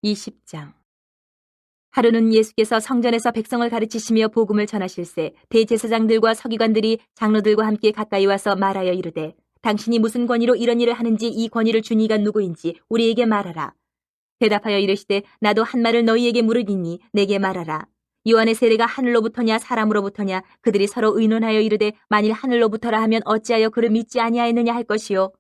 20장. 하루는 예수께서 성전에서 백성을 가르치시며 복음을 전하실새 대제사장들과 서기관들이 장로들과 함께 가까이 와서 말하여 이르되, 당신이 무슨 권위로 이런 일을 하는지 이 권위를 준 이가 누구인지 우리에게 말하라. 대답하여 이르시되, 나도 한 말을 너희에게 물으리니 내게 말하라. 요한의 세례가 하늘로부터냐 사람으로부터냐? 그들이 서로 의논하여 이르되, 만일 하늘로부터라 하면 어찌하여 그를 믿지 아니하였느냐 할 것이요,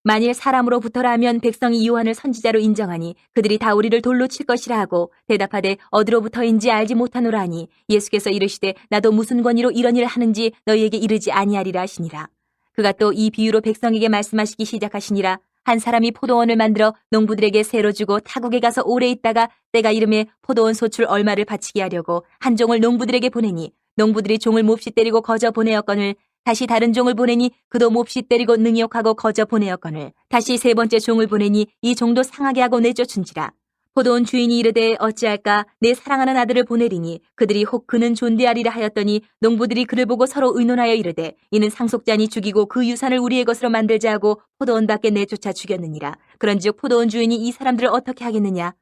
만일 사람으로부터라 하면 백성이 요한을 선지자로 인정하니 그들이 다 우리를 돌로 칠 것이라 하고, 대답하되 어디로부터인지 알지 못하노라 하니, 예수께서 이르시되, 나도 무슨 권위로 이런 일을 하는지 너희에게 이르지 아니하리라 하시니라. 그가 또 이 비유로 백성에게 말씀하시기 시작하시니라. 한 사람이 포도원을 만들어 농부들에게 세로 주고 타국에 가서 오래 있다가 때가 이름에 포도원 소출 얼마를 바치게 하려고 한 종을 농부들에게 보내니, 농부들이 종을 몹시 때리고 거저 보내었거늘 다시 다른 종을 보내니 그도 몹시 때리고 능욕하고 거저 보내었거늘 다시 세 번째 종을 보내니 이 종도 상하게 하고 내쫓은지라. 포도원 주인이 이르되, 어찌할까? 내 사랑하는 아들을 보내리니 그들이 혹 그는 존대하리라 하였더니, 농부들이 그를 보고 서로 의논하여 이르되, 이는 상속자니 죽이고 그 유산을 우리의 것으로 만들자 하고 포도원 밖에 내쫓아 죽였느니라. 그런즉 포도원 주인이 이 사람들을 어떻게 하겠느냐?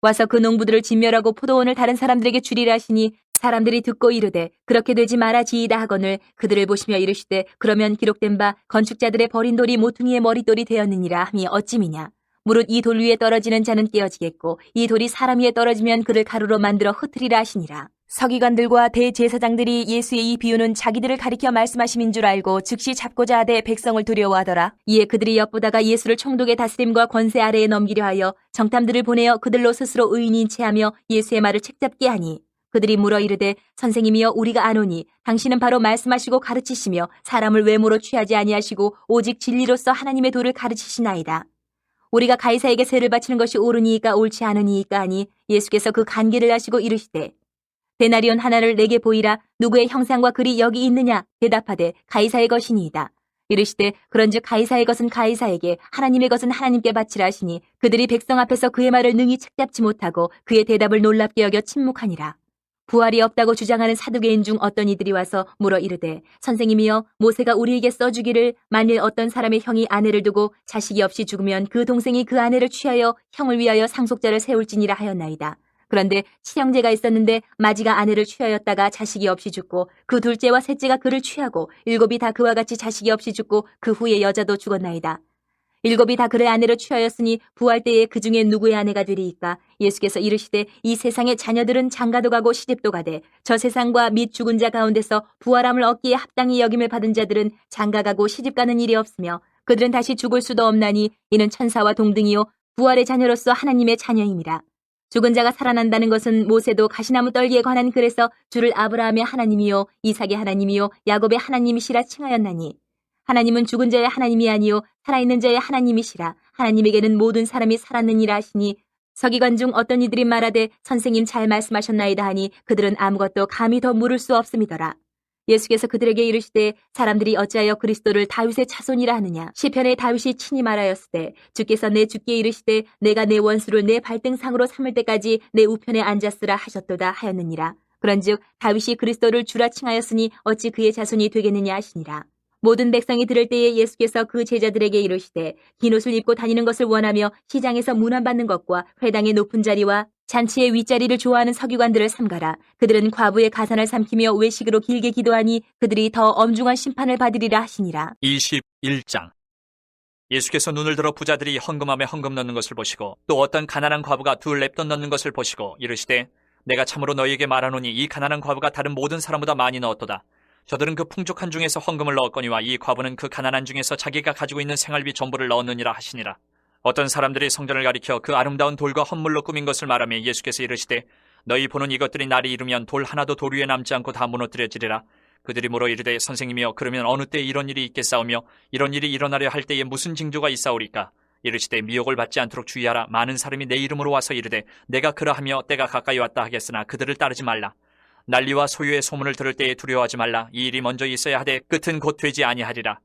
와서 그 농부들을 진멸하고 포도원을 다른 사람들에게 주리라 하시니, 사람들이 듣고 이르되, 그렇게 되지 말아지이다 하거늘 그들을 보시며 이르시되, 그러면 기록된 바 건축자들의 버린 돌이 모퉁이의 머릿돌이 되었느니라 함이 어찌미냐? 무릇 이 돌 위에 떨어지는 자는 깨어지겠고 이 돌이 사람 위에 떨어지면 그를 가루로 만들어 흩으리라 하시니라. 서기관들과 대제사장들이 예수의 이 비유는 자기들을 가리켜 말씀하심인 줄 알고 즉시 잡고자 하되 백성을 두려워하더라. 이에 그들이 엿보다가 예수를 총독의 다스림과 권세 아래에 넘기려 하여 정탐들을 보내어 그들로 스스로 의인인 체하며 예수의 말을 책잡게 하니, 그들이 물어 이르되, 선생님이여, 우리가 아노니 당신은 바로 말씀하시고 가르치시며 사람을 외모로 취하지 아니하시고 오직 진리로서 하나님의 도를 가르치시나이다. 우리가 가이사에게 세를 바치는 것이 옳으니이까 옳지 않으니이까 하니, 예수께서 그 간계를 하시고 이르시되, 데나리온 하나를 내게 보이라. 누구의 형상과 글이 여기 있느냐? 대답하되, 가이사의 것이니이다. 이르시되, 그런즉 가이사의 것은 가이사에게, 하나님의 것은 하나님께 바치라 하시니, 그들이 백성 앞에서 그의 말을 능히 책잡지 못하고 그의 대답을 놀랍게 여겨 침묵하니라. 부활이 없다고 주장하는 사두개인 중 어떤 이들이 와서 물어 이르되, 선생님이여, 모세가 우리에게 써주기를 만일 어떤 사람의 형이 아내를 두고 자식이 없이 죽으면 그 동생이 그 아내를 취하여 형을 위하여 상속자를 세울지니라 하였나이다. 그런데 친형제가 있었는데 마지가 아내를 취하였다가 자식이 없이 죽고 그 둘째와 셋째가 그를 취하고 일곱이 다 그와 같이 자식이 없이 죽고 그 후에 여자도 죽었나이다. 일곱이 다 그의 아내로 취하였으니 부활 때에 그 중에 누구의 아내가 되리이까? 예수께서 이르시되, 이 세상의 자녀들은 장가도 가고 시집도 가되 저 세상과 및 죽은 자 가운데서 부활함을 얻기에 합당히 여김을 받은 자들은 장가가고 시집가는 일이 없으며 그들은 다시 죽을 수도 없나니, 이는 천사와 동등이요 부활의 자녀로서 하나님의 자녀임이라. 죽은 자가 살아난다는 것은 모세도 가시나무 떨기에 관한 글에서 주를 아브라함의 하나님이요 이삭의 하나님이요 야곱의 하나님이시라 칭하였나니, 하나님은 죽은 자의 하나님이 아니요 살아있는 자의 하나님이시라. 하나님에게는 모든 사람이 살았느니라 하시니, 서기관 중 어떤 이들이 말하되, 선생님 잘 말씀하셨나이다 하니, 그들은 아무것도 감히 더 물을 수 없음이더라. 예수께서 그들에게 이르시되, 사람들이 어찌하여 그리스도를 다윗의 자손이라 하느냐? 시편에 다윗이 친히 말하였으되, 주께서 내 주께 이르시되, 내가 내 원수를 내 발등상으로 삼을 때까지 내 우편에 앉았으라 하셨도다 하였느니라. 그런즉 다윗이 그리스도를 주라 칭하였으니 어찌 그의 자손이 되겠느냐 하시니라. 모든 백성이 들을 때에 예수께서 그 제자들에게 이르시되, 긴 옷을 입고 다니는 것을 원하며 시장에서 문안받는 것과 회당의 높은 자리와 잔치의 윗자리를 좋아하는 서기관들을 삼가라. 그들은 과부의 가산을 삼키며 외식으로 길게 기도하니 그들이 더 엄중한 심판을 받으리라 하시니라. 21장. 예수께서 눈을 들어 부자들이 헌금함에 헌금 넣는 것을 보시고 또 어떤 가난한 과부가 둘 랩돈 넣는 것을 보시고 이르시되, 내가 참으로 너희에게 말하노니 이 가난한 과부가 다른 모든 사람보다 많이 넣었도다. 저들은 그 풍족한 중에서 헌금을 넣었거니와 이 과부는 그 가난한 중에서 자기가 가지고 있는 생활비 전부를 넣었느니라 하시니라. 어떤 사람들이 성전을 가리켜 그 아름다운 돌과 헌물로 꾸민 것을 말하며 예수께서 이르시되, 너희 보는 이것들이 날이 이르면 돌 하나도 돌 위에 남지 않고 다 무너뜨려지리라. 그들이 물어 이르되, 선생님이여, 그러면 어느 때에 이런 일이 있겠사오며 이런 일이 일어나려 할 때에 무슨 징조가 있사오리까? 이르시되, 미혹을 받지 않도록 주의하라. 많은 사람이 내 이름으로 와서 이르되, 내가 그러하며 때가 가까이 왔다 하겠으나 그들을 따르지 말라. 난리와 소유의 소문을 들을 때에 두려워하지 말라. 이 일이 먼저 있어야 하되 끝은 곧 되지 아니하리라.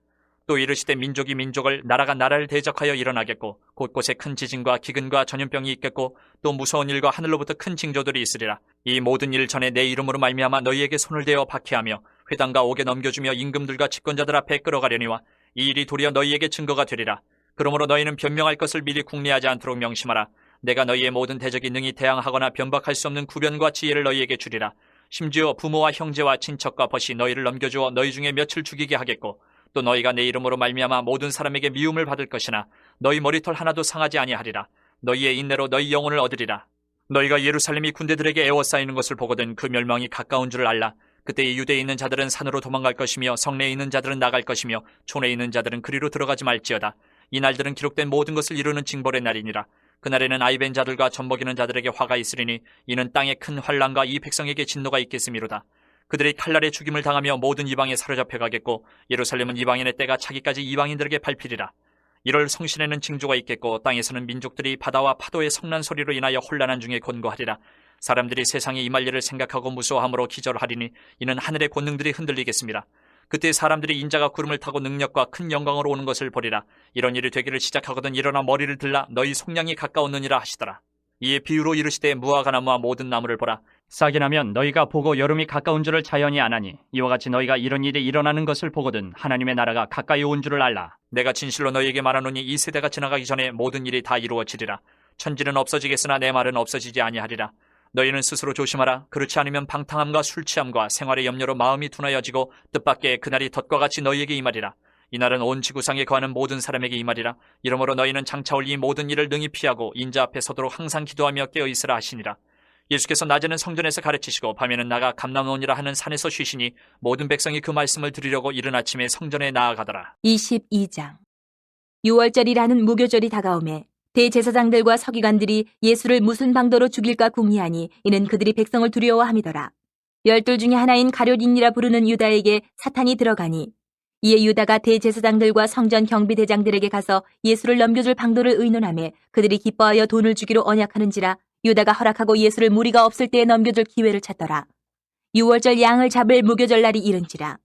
또 이르시되, 민족이 민족을, 나라가 나라를 대적하여 일어나겠고 곳곳에 큰 지진과 기근과 전염병이 있겠고 또 무서운 일과 하늘로부터 큰 징조들이 있으리라. 이 모든 일 전에 내 이름으로 말미암아 너희에게 손을 대어 박해하며 회당과 옥에 넘겨주며 임금들과 집권자들 앞에 끌어가려니와 이 일이 도리어 너희에게 증거가 되리라. 그러므로 너희는 변명할 것을 미리 궁리하지 않도록 명심하라. 내가 너희의 모든 대적이 능히 대항하거나 변박할 수 없는 구변과 지혜를 너희에게 주리라. 심지어 부모와 형제와 친척과 벗이 너희를 넘겨주어 너희 중에 몇을 죽이게 하겠고 또 너희가 내 이름으로 말미암아 모든 사람에게 미움을 받을 것이나 너희 머리털 하나도 상하지 아니하리라. 너희의 인내로 너희 영혼을 얻으리라. 너희가 예루살렘이 군대들에게 에워싸이는 것을 보거든 그 멸망이 가까운 줄을 알라. 그때 이 유대에 있는 자들은 산으로 도망갈 것이며 성내에 있는 자들은 나갈 것이며 촌에 있는 자들은 그리로 들어가지 말지어다. 이 날들은 기록된 모든 것을 이루는 징벌의 날이니라. 그날에는 아이벤 자들과 젖먹이는 자들에게 화가 있으리니 이는 땅에 큰 환난과 이 백성에게 진노가 있겠음이로다. 그들이 칼날에 죽임을 당하며 모든 이방에 사로잡혀 가겠고 예루살렘은 이방인의 때가 차기까지 이방인들에게 밟히리라. 이럴 성신에는 징조가 있겠고 땅에서는 민족들이 바다와 파도의 성난 소리로 인하여 혼란한 중에 곤고하리라. 사람들이 세상에 임할 일을 생각하고 무서워함으로 기절하리니 이는 하늘의 권능들이 흔들리겠습니다. 그때 사람들이 인자가 구름을 타고 능력과 큰 영광으로 오는 것을 보리라. 이런 일이 되기를 시작하거든 일어나 머리를 들라 너희 속량이 가까웠느니라 하시더라. 이에 비유로 이르시되 무화과나무와 모든 나무를 보라. 싹이 나면 너희가 보고 여름이 가까운 줄을 자연히 아나니 이와 같이 너희가 이런 일이 일어나는 것을 보거든 하나님의 나라가 가까이 온 줄을 알라. 내가 진실로 너희에게 말하노니 이 세대가 지나가기 전에 모든 일이 다 이루어지리라. 천지는 없어지겠으나 내 말은 없어지지 아니하리라. 너희는 스스로 조심하라. 그렇지 않으면 방탕함과 술취함과 생활의 염려로 마음이 둔하여지고 뜻밖의 그날이 덫과 같이 너희에게 임하리라. 이날은 온 지구상에 거하는 모든 사람에게 임하리라. 이러므로 너희는 장차 올 이 모든 일을 능히 피하고 인자 앞에 서도록 항상 기도하며 깨어있으라 하시니라. 예수께서 낮에는 성전에서 가르치시고 밤에는 나가 감람원이라 하는 산에서 쉬시니 모든 백성이 그 말씀을 들으려고 이른 아침에 성전에 나아가더라. 22장. 유월절이라는 무교절이 다가오매 대제사장들과 서기관들이 예수를 무슨 방도로 죽일까 궁리하니 이는 그들이 백성을 두려워함이더라. 12 중에 하나인 가룟인이라 부르는 유다에게 사탄이 들어가니 이에 유다가 대제사장들과 성전 경비대장들에게 가서 예수를 넘겨줄 방도를 의논하며 그들이 기뻐하여 돈을 주기로 언약하는지라. 유다가 허락하고 예수를 무리가 없을 때에 넘겨줄 기회를 찾더라. 유월절 양을 잡을 무교절 날이 이른지라.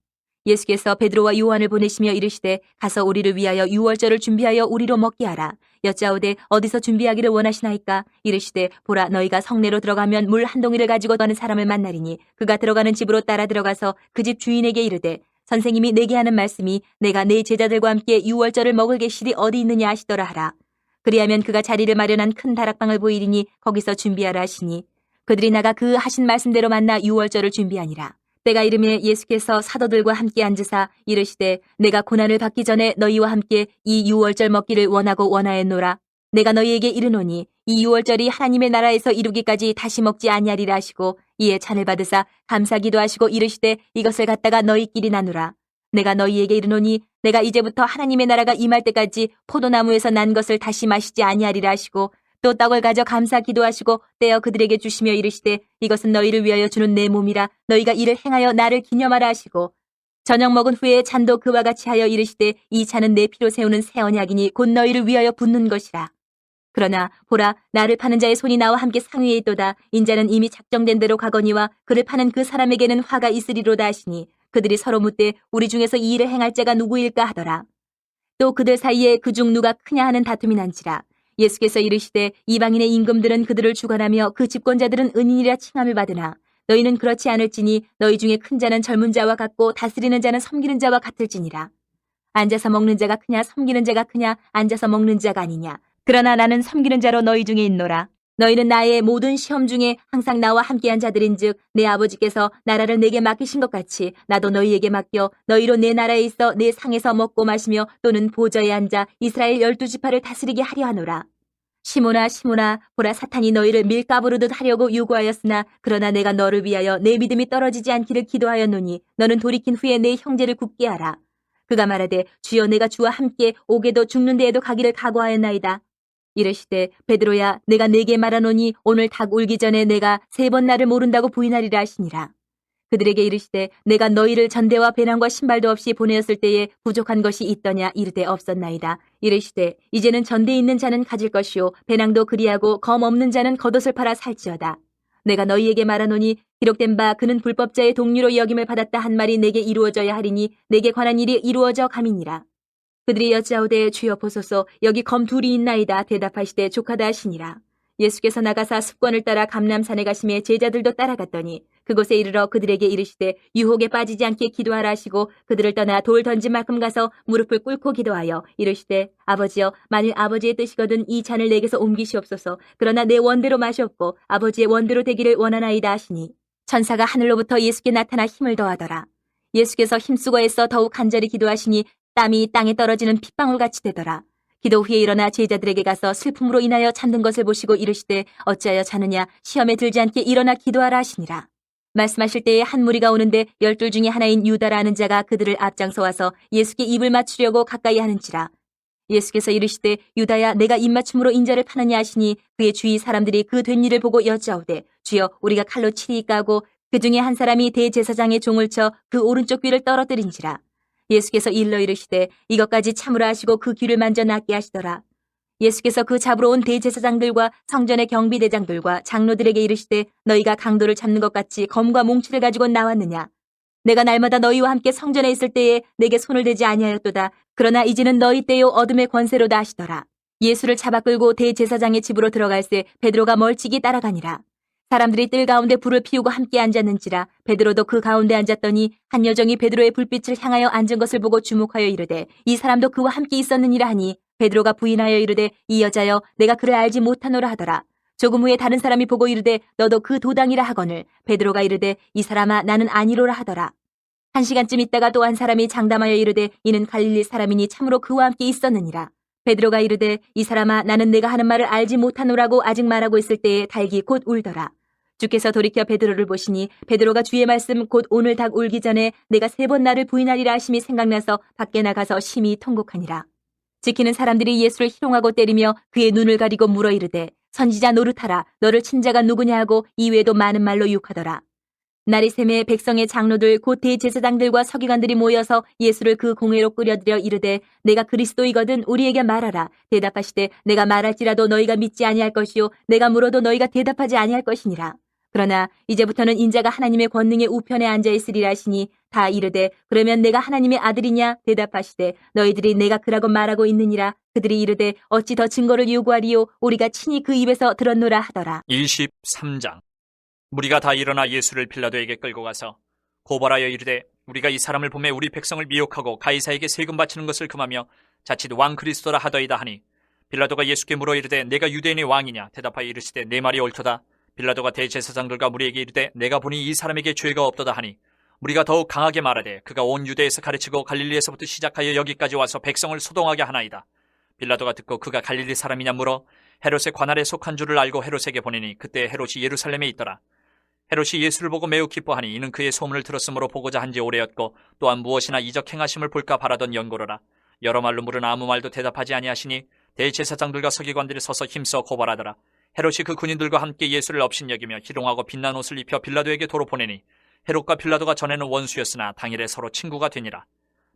예수께서 베드로와 요한을 보내시며 이르시되 가서 우리를 위하여 유월절을 준비하여 우리로 먹게 하라. 여짜오되 어디서 준비하기를 원하시나이까? 이르시되 보라 너희가 성내로 들어가면 물 한 동이를 가지고 가는 사람을 만나리니 그가 들어가는 집으로 따라 들어가서 그 집 주인에게 이르되 선생님이 내게 하는 말씀이 내가 내 제자들과 함께 유월절을 먹을 계실이 어디 있느냐 하시더라 하라. 그리하면 그가 자리를 마련한 큰 다락방을 보이리니 거기서 준비하라 하시니 그들이 나가 그 하신 말씀대로 만나 유월절을 준비하니라. 때가 이르매 예수께서 사도들과 함께 앉으사 이르시되 내가 고난을 받기 전에 너희와 함께 이 유월절 먹기를 원하고 원하였노라. 내가 너희에게 이르노니 이 유월절이 하나님의 나라에서 이루기까지 다시 먹지 아니하리라 하시고 이에 잔을 받으사 감사기도 하시고 이르시되 이것을 갖다가 너희끼리 나누라. 내가 너희에게 이르노니 내가 이제부터 하나님의 나라가 임할 때까지 포도나무에서 난 것을 다시 마시지 아니하리라 하시고 또 떡을 가져 감사 기도하시고 떼어 그들에게 주시며 이르시되 이것은 너희를 위하여 주는 내 몸이라 너희가 이를 행하여 나를 기념하라 하시고 저녁 먹은 후에 잔도 그와 같이 하여 이르시되 이 잔은 내 피로 세우는 새 언약이니 곧 너희를 위하여 붓는 것이라. 그러나 보라 나를 파는 자의 손이 나와 함께 상위에 있도다. 인자는 이미 작정된 대로 가거니와 그를 파는 그 사람에게는 화가 있으리로다 하시니 그들이 서로 묻되 우리 중에서 이 일을 행할 자가 누구일까 하더라. 또 그들 사이에 그중 누가 크냐 하는 다툼이 난지라. 예수께서 이르시되 이방인의 임금들은 그들을 주관하며 그 집권자들은 은인이라 칭함을 받으나 너희는 그렇지 않을지니 너희 중에 큰 자는 젊은 자와 같고 다스리는 자는 섬기는 자와 같을지니라. 앉아서 먹는 자가 크냐 섬기는 자가 크냐 앉아서 먹는 자가 아니냐. 그러나 나는 섬기는 자로 너희 중에 있노라. 너희는 나의 모든 시험 중에 항상 나와 함께한 자들인즉 내 아버지께서 나라를 내게 맡기신 것 같이 나도 너희에게 맡겨 너희로 내 나라에 있어 내 상에서 먹고 마시며 또는 보좌에 앉아 이스라엘 12지파를 다스리게 하려 하노라. 시몬아 시몬아 보라 사탄이 너희를 밀가부르듯 하려고 요구하였으나 그러나 내가 너를 위하여 내 믿음이 떨어지지 않기를 기도하였노니 너는 돌이킨 후에 내 형제를 굳게 하라. 그가 말하되 주여 내가 주와 함께 옥에도 죽는 데에도 가기를 각오하였나이다. 이르시되 베드로야 내가 네게 말하노니 오늘 닭 울기 전에 내가 3번 나를 모른다고 부인하리라 하시니라. 그들에게 이르시되 내가 너희를 전대와 배낭과 신발도 없이 보내었을 때에 부족한 것이 있더냐 이르되 없었나이다. 이르시되 이제는 전대 있는 자는 가질 것이요 배낭도 그리하고 검 없는 자는 겉옷을 팔아 살지어다. 내가 너희에게 말하노니 기록된 바 그는 불법자의 동류로 여김을 받았다 한 말이 내게 이루어져야 하리니 내게 관한 일이 이루어져 감이니라. 그들이 여짜오되 주여 보소서 여기 검 2이 있나이다. 대답하시되 족하다 하시니라. 예수께서 나가사 습관을 따라 감람산에 가심에 제자들도 따라갔더니 그곳에 이르러 그들에게 이르시되 유혹에 빠지지 않게 기도하라 하시고 그들을 떠나 돌 던진 만큼 가서 무릎을 꿇고 기도하여 이르시되 아버지여 만일 아버지의 뜻이거든 이 잔을 내게서 옮기시옵소서. 그러나 내 원대로 마시옵고 아버지의 원대로 되기를 원하나이다 하시니 천사가 하늘로부터 예수께 나타나 힘을 더하더라. 예수께서 힘쓰고 애써 더욱 간절히 기도하시니 땀이 땅에 떨어지는 핏방울같이 되더라. 기도 후에 일어나 제자들에게 가서 슬픔으로 인하여 잠든 것을 보시고 이르시되 어찌하여 자느냐 시험에 들지 않게 일어나 기도하라 하시니라. 말씀하실 때에 한 무리가 오는데 12 중에 하나인 유다라는 자가 그들을 앞장서 와서 예수께 입을 맞추려고 가까이 하는지라. 예수께서 이르시되 유다야 내가 입맞춤으로 인자를 파느냐 하시니 그의 주위 사람들이 그 된 일을 보고 여짜오되 주여 우리가 칼로 치리이까 하고 그 중에 한 사람이 대제사장의 종을 쳐 그 오른쪽 귀를 떨어뜨린지라. 예수께서 일러 이르시되 이것까지 참으라 하시고 그 귀를 만져 낫게 하시더라. 예수께서 그 잡으러 온 대제사장들과 성전의 경비대장들과 장로들에게 이르시되 너희가 강도를 잡는 것 같이 검과 몽치를 가지고 나왔느냐. 내가 날마다 너희와 함께 성전에 있을 때에 내게 손을 대지 아니하였도다. 그러나 이제는 너희 때요 어둠의 권세로다 하시더라. 예수를 잡아 끌고 대제사장의 집으로 들어갈새 베드로가 멀찍이 따라가니라. 사람들이 뜰 가운데 불을 피우고 함께 앉았는지라. 베드로도 그 가운데 앉았더니 한 여정이 베드로의 불빛을 향하여 앉은 것을 보고 주목하여 이르되 이 사람도 그와 함께 있었느니라 하니 베드로가 부인하여 이르되 이 여자여 내가 그를 알지 못하노라 하더라. 조금 후에 다른 사람이 보고 이르되 너도 그 도당이라 하거늘 베드로가 이르되 이 사람아 나는 아니로라 하더라. 1시간쯤 있다가 또 한 사람이 장담하여 이르되 이는 갈릴리 사람이니 참으로 그와 함께 있었느니라. 베드로가 이르되 이 사람아 나는 내가 하는 말을 알지 못하노라고 아직 말하고 있을 때에 닭이 곧 울더라. 주께서 돌이켜 베드로를 보시니 베드로가 주의 말씀 곧 오늘 닭 울기 전에 내가 3번 나를 부인하리라 하심이 생각나서 밖에 나가서 심히 통곡하니라. 지키는 사람들이 예수를 희롱하고 때리며 그의 눈을 가리고 물어 이르되 선지자 노릇하라 너를 친 자가 누구냐 하고 이외에도 많은 말로 욕하더라. 날이 새매 백성의 장로들 곧 대제사장들과 서기관들이 모여서 예수를 그 공회로 끌어들여 이르되 내가 그리스도이거든 우리에게 말하라. 대답하시되 내가 말할지라도 너희가 믿지 아니할 것이요 내가 물어도 너희가 대답하지 아니할 것이니라. 그러나 이제부터는 인자가 하나님의 권능의 우편에 앉아 있으리라 하시니 다 이르되 그러면 내가 하나님의 아들이냐 대답하시되 너희들이 내가 그라고 말하고 있느니라. 그들이 이르되 어찌 더 증거를 요구하리요 우리가 친히 그 입에서 들었노라 하더라. 23장. 무리가 다 일어나 예수를 빌라도에게 끌고 가서 고발하여 이르되 우리가 이 사람을 보매 우리 백성을 미혹하고 가이사에게 세금 바치는 것을 금하며 자칫 왕 그리스도라 하더이다 하니 빌라도가 예수께 물어 이르되 내가 유대인의 왕이냐 대답하여 이르시되 내 말이 옳도다. 빌라도가 대제사장들과 무리에게 이르되 내가 보니 이 사람에게 죄가 없도다 하니 무리가 더욱 강하게 말하되 그가 온 유대에서 가르치고 갈릴리에서부터 시작하여 여기까지 와서 백성을 소동하게 하나이다. 빌라도가 듣고 그가 갈릴리 사람이냐 물어 헤롯의 관할에 속한 줄을 알고 헤롯에게 보내니 그때 헤롯이 예루살렘에 있더라. 헤롯이 예수를 보고 매우 기뻐하니 이는 그의 소문을 들었으므로 보고자 한지 오래였고 또한 무엇이나 이적 행하심을 볼까 바라던 연고로라. 여러 말로 물으나 아무 말도 대답하지 아니하시니 대제사장들과 서기관들이 서서 힘써 고발하더라. 헤롯이 그 군인들과 함께 예수를 업신여기며 희롱하고 빛난 옷을 입혀 빌라도에게 도로 보내니 헤롯과 빌라도가 전에는 원수였으나 당일에 서로 친구가 되니라.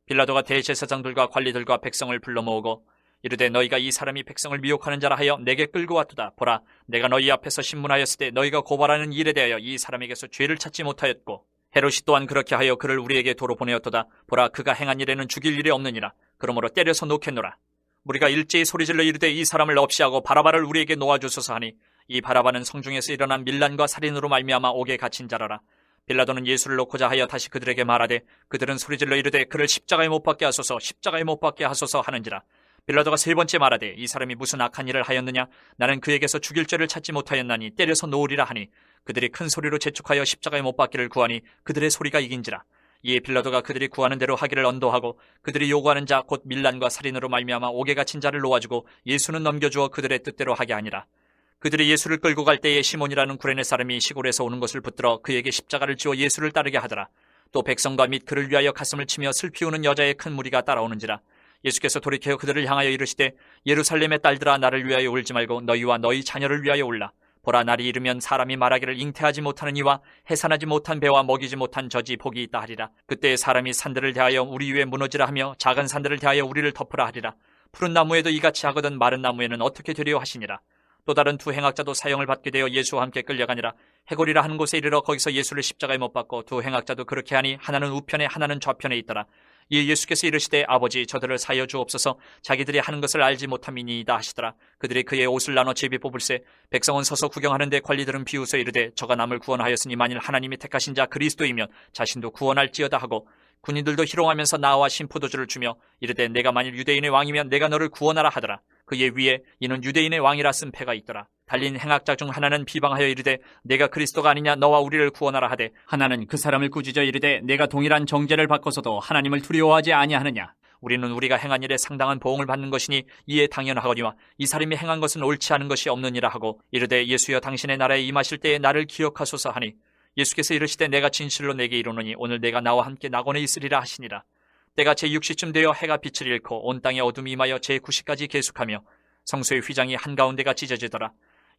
빌라도가 대제사장들과 관리들과 백성을 불러 모으고 이르되 너희가 이 사람이 백성을 미혹하는 자라 하여 내게 끌고 왔도다. 보라 내가 너희 앞에서 신문하였을 때 너희가 고발하는 일에 대하여 이 사람에게서 죄를 찾지 못하였고 헤롯이 또한 그렇게 하여 그를 우리에게 도로 보내었도다. 보라 그가 행한 일에는 죽일 일이 없느니라. 그러므로 때려서 놓겠노라. 우리가 일제히 소리질러 이르되 이 사람을 없이하고 바라바를 우리에게 놓아주소서 하니 이 바라바는 성중에서 일어난 밀란과 살인으로 말미암아 옥에 갇힌 자라라. 빌라도는 예수를 놓고자 하여 다시 그들에게 말하되 그들은 소리질러 이르되 그를 십자가에 못 박게 하소서 십자가에 못 박게 하소서 하는지라. 빌라도가 3번째 말하되 이 사람이 무슨 악한 일을 하였느냐 나는 그에게서 죽일 죄를 찾지 못하였나니 때려서 놓으리라 하니 그들이 큰 소리로 재촉하여 십자가에 못 박기를 구하니 그들의 소리가 이긴지라. 이에 빌라도가 그들이 구하는 대로 하기를 언도하고 그들이 요구하는 자 곧 밀란과 살인으로 말미암아 옥에 갇힌 자를 놓아주고 예수는 넘겨주어 그들의 뜻대로 하게 하니라. 그들이 예수를 끌고 갈 때에 시몬이라는 구레네 사람이 시골에서 오는 것을 붙들어 그에게 십자가를 지어 예수를 따르게 하더라. 또 백성과 및 그를 위하여 가슴을 치며 슬피 우는 여자의 큰 무리가 따라오는지라. 예수께서 돌이켜 그들을 향하여 이르시되 예루살렘의 딸들아 나를 위하여 울지 말고 너희와 너희 자녀를 위하여 울라. 보라 날이 이르면 사람이 말하기를 잉태하지 못하는 이와 해산하지 못한 배와 먹이지 못한 젖이 복이 있다 하리라. 그때 사람이 산들을 대하여 우리 위에 무너지라 하며 작은 산들을 대하여 우리를 덮으라 하리라. 푸른 나무에도 이같이 하거든 마른 나무에는 어떻게 되리요 하시니라. 또 다른 2 행악자도 사형을 받게 되어 예수와 함께 끌려가니라. 해골이라 하는 곳에 이르러 거기서 예수를 십자가에 못 박고 2 행악자도 그렇게 하니 하나는 우편에 하나는 좌편에 있더라. 이에 예수께서 이르시되 아버지 저들을 사여 주옵소서 자기들이 하는 것을 알지 못함이니이다 하시더라. 그들이 그의 옷을 나눠 제비 뽑을세 백성은 서서 구경하는데 관리들은 비웃어 이르되 저가 남을 구원하였으니 만일 하나님이 택하신 자 그리스도이면 자신도 구원할지어다 하고 군인들도 희롱하면서 나와 신포도주를 주며 이르되 내가 만일 유대인의 왕이면 내가 너를 구원하라 하더라. 그의 위에 이는 유대인의 왕이라 쓴 패가 있더라. 달린 행악자 중 하나는 비방하여 이르되 내가 그리스도가 아니냐 너와 우리를 구원하라 하되 하나는 그 사람을 꾸짖어 이르되 내가 동일한 정죄를 받고서도 하나님을 두려워하지 아니하느냐. 우리는 우리가 행한 일에 상당한 보응을 받는 것이니 이에 당연하거니와 이 사람이 행한 것은 옳지 않은 것이 없느니라 하고 이르되 예수여 당신의 나라에 임하실 때에 나를 기억하소서 하니 예수께서 이르시되 내가 진실로 내게 이르노니 오늘 내가 나와 함께 낙원에 있으리라 하시니라. 때가 제6시쯤 되어 해가 빛을 잃고 온 땅에 어둠이 임하여 제9시까지 계속하며 성소의 휘장이 한가운데가 찢어지더라.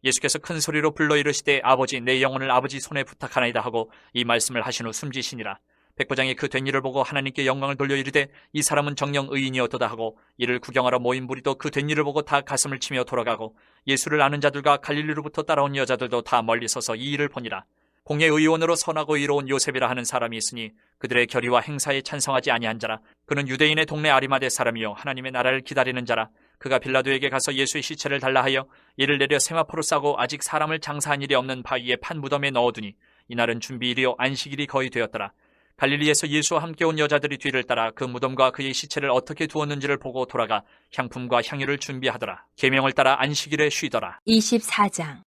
예수께서 큰 소리로 불러 이르시되 아버지 내 영혼을 아버지 손에 부탁하나이다 하고 이 말씀을 하신 후 숨지시니라. 백부장이 그 된 일을 보고 하나님께 영광을 돌려 이르되 이 사람은 정녕 의인이었도다 하고 이를 구경하러 모인 무리도 그 된 일을 보고 다 가슴을 치며 돌아가고 예수를 아는 자들과 갈릴리로부터 따라온 여자들도 다 멀리 서서 이 일을 보니라. 공의 의원으로 선하고 의로운 요셉이라 하는 사람이 있으니 그들의 결의와 행사에 찬성하지 아니한 자라. 그는 유대인의 동네 아리마대 사람이요 하나님의 나라를 기다리는 자라. 그가 빌라도에게 가서 예수의 시체를 달라 하여 이를 내려 세마포로 싸고 아직 사람을 장사한 일이 없는 바위에 판 무덤에 넣어두니 이날은 준비일이요 안식일이 거의 되었더라. 갈릴리에서 예수와 함께 온 여자들이 뒤를 따라 그 무덤과 그의 시체를 어떻게 두었는지를 보고 돌아가 향품과 향유를 준비하더라. 계명을 따라 안식일에 쉬더라. 24장.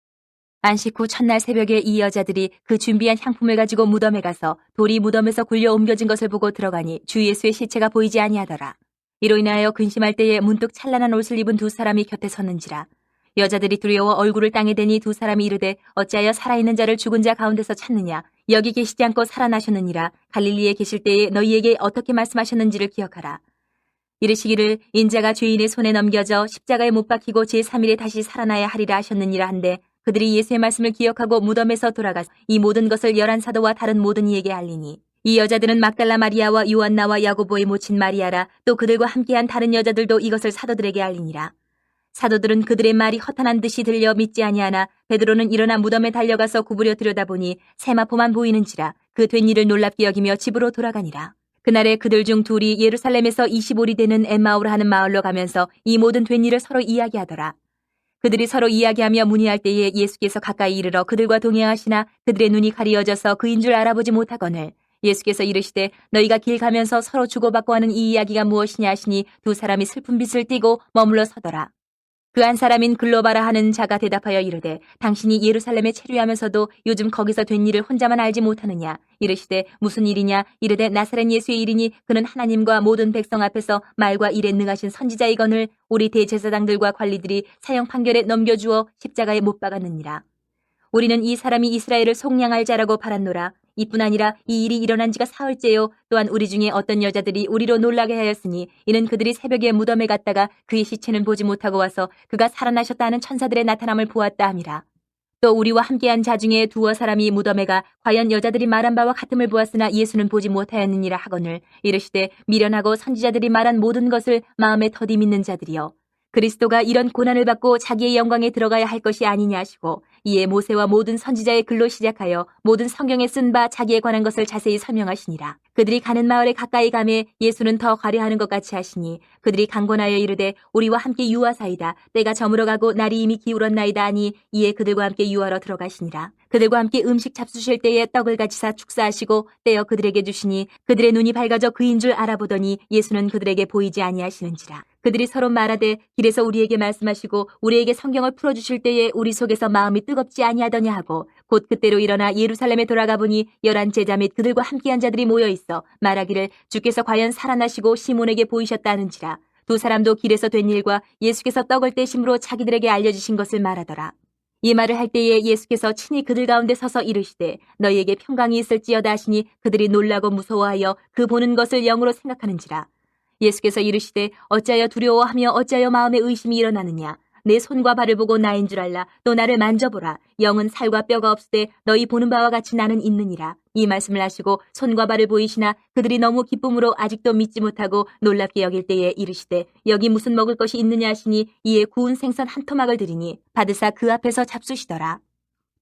안식 후 첫날 새벽에 이 여자들이 그 준비한 향품을 가지고 무덤에 가서 돌이 무덤에서 굴려 옮겨진 것을 보고 들어가니 주 예수의 시체가 보이지 아니하더라. 이로 인하여 근심할 때에 문득 찬란한 옷을 입은 두 사람이 곁에 섰는지라. 여자들이 두려워 얼굴을 땅에 대니 두 사람이 이르되 어찌하여 살아있는 자를 죽은 자 가운데서 찾느냐. 여기 계시지 않고 살아나셨느니라. 갈릴리에 계실 때에 너희에게 어떻게 말씀하셨는지를 기억하라. 이르시기를 인자가 죄인의 손에 넘겨져 십자가에 못 박히고 제3일에 다시 살아나야 하리라 하셨느니라 한데 그들이 예수의 말씀을 기억하고 무덤에서 돌아가서 이 모든 것을 열한 사도와 다른 모든 이에게 알리니 이 여자들은 막달라 마리아와 요한나와 야고보의 모친 마리아라. 또 그들과 함께한 다른 여자들도 이것을 사도들에게 알리니라. 사도들은 그들의 말이 허탄한 듯이 들려 믿지 아니하나 베드로는 일어나 무덤에 달려가서 구부려 들여다보니 세마포만 보이는지라. 그 된 일을 놀랍게 여기며 집으로 돌아가니라. 그날에 그들 중 둘이 예루살렘에서 25리 되는 엠마오라 하는 마을로 가면서 이 모든 된 일을 서로 이야기하더라. 그들이 서로 이야기하며 문의할 때에 예수께서 가까이 이르러 그들과 동행하시나 그들의 눈이 가리어져서 그인 줄 알아보지 못하거늘 예수께서 이르시되 너희가 길 가면서 서로 주고받고 하는 이 이야기가 무엇이냐 하시니 두 사람이 슬픈 빛을 띠고 머물러 서더라. 그 한 사람인 글로바라 하는 자가 대답하여 이르되 당신이 예루살렘에 체류하면서도 요즘 거기서 된 일을 혼자만 알지 못하느냐. 이르시되 무슨 일이냐. 이르되 나사렛 예수의 일이니 그는 하나님과 모든 백성 앞에서 말과 일에 능하신 선지자이거늘 우리 대제사장들과 관리들이 사형 판결에 넘겨주어 십자가에 못 박았느니라. 우리는 이 사람이 이스라엘을 속량할 자라고 바랐노라. 이뿐 아니라 이 일이 일어난 지가 사흘째요. 또한 우리 중에 어떤 여자들이 우리로 놀라게 하였으니 이는 그들이 새벽에 무덤에 갔다가 그의 시체는 보지 못하고 와서 그가 살아나셨다 하는 천사들의 나타남을 보았다 함이라. 또 우리와 함께한 자 중에 두어 사람이 무덤에 가 과연 여자들이 말한 바와 같음을 보았으나 예수는 보지 못하였느니라 하거늘 이르시되 미련하고 선지자들이 말한 모든 것을 마음에 더디 믿는 자들이여. 그리스도가 이런 고난을 받고 자기의 영광에 들어가야 할 것이 아니냐 하시고 이에 모세와 모든 선지자의 글로 시작하여 모든 성경에 쓴 바 자기에 관한 것을 자세히 설명하시니라. 그들이 가는 마을에 가까이 가매 예수는 더 가려하는 것 같이 하시니 그들이 강권하여 이르되 우리와 함께 유하사이다. 때가 저물어 가고 날이 이미 기울었나이다 하니 이에 그들과 함께 유하러 들어가시니라. 그들과 함께 음식 잡수실 때에 떡을 가지사 축사하시고 떼어 그들에게 주시니 그들의 눈이 밝아져 그인 줄 알아보더니 예수는 그들에게 보이지 아니하시는지라. 그들이 서로 말하되 길에서 우리에게 말씀하시고 우리에게 성경을 풀어주실 때에 우리 속에서 마음이 뜨겁지 아니하더냐 하고 곧 그때로 일어나 예루살렘에 돌아가 보니 11 제자 및 그들과 함께한 자들이 모여 있어 말하기를 주께서 과연 살아나시고 시몬에게 보이셨다 하는지라. 두 사람도 길에서 된 일과 예수께서 떡을 떼심으로 자기들에게 알려주신 것을 말하더라. 이 말을 할 때에 예수께서 친히 그들 가운데 서서 이르시되 너희에게 평강이 있을지어다 하시니 그들이 놀라고 무서워하여 그 보는 것을 영으로 생각하는지라. 예수께서 이르시되 어찌하여 두려워하며 어찌하여 마음에 의심이 일어나느냐. 내 손과 발을 보고 나인 줄 알라. 또 나를 만져보라. 영은 살과 뼈가 없으되 너희 보는 바와 같이 나는 있느니라. 이 말씀을 하시고 손과 발을 보이시나 그들이 너무 기쁨으로 아직도 믿지 못하고 놀랍게 여길 때에 이르시되 여기 무슨 먹을 것이 있느냐 하시니 이에 구운 생선 한 토막을 드리니 받으사 그 앞에서 잡수시더라.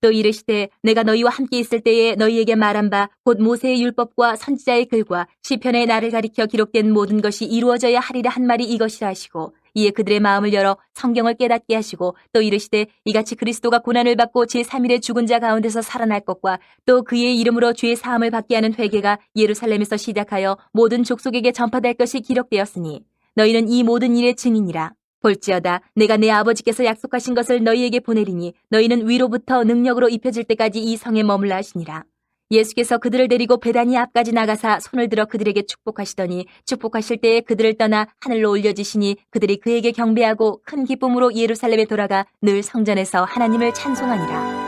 또 이르시되 내가 너희와 함께 있을 때에 너희에게 말한 바 곧 모세의 율법과 선지자의 글과 시편의 나를 가리켜 기록된 모든 것이 이루어져야 하리라 한 말이 이것이라 하시고 이에 그들의 마음을 열어 성경을 깨닫게 하시고 또 이르시되 이같이 그리스도가 고난을 받고 제3일에 죽은 자 가운데서 살아날 것과 또 그의 이름으로 죄 사함을 받게 하는 회개가 예루살렘에서 시작하여 모든 족속에게 전파될 것이 기록되었으니 너희는 이 모든 일의 증인이라. 볼지어다 내가 내 아버지께서 약속하신 것을 너희에게 보내리니 너희는 위로부터 능력으로 입혀질 때까지 이 성에 머물라 하시니라. 예수께서 그들을 데리고 베다니 앞까지 나가사 손을 들어 그들에게 축복하시더니 축복하실 때에 그들을 떠나 하늘로 올려지시니 그들이 그에게 경배하고 큰 기쁨으로 예루살렘에 돌아가 늘 성전에서 하나님을 찬송하니라.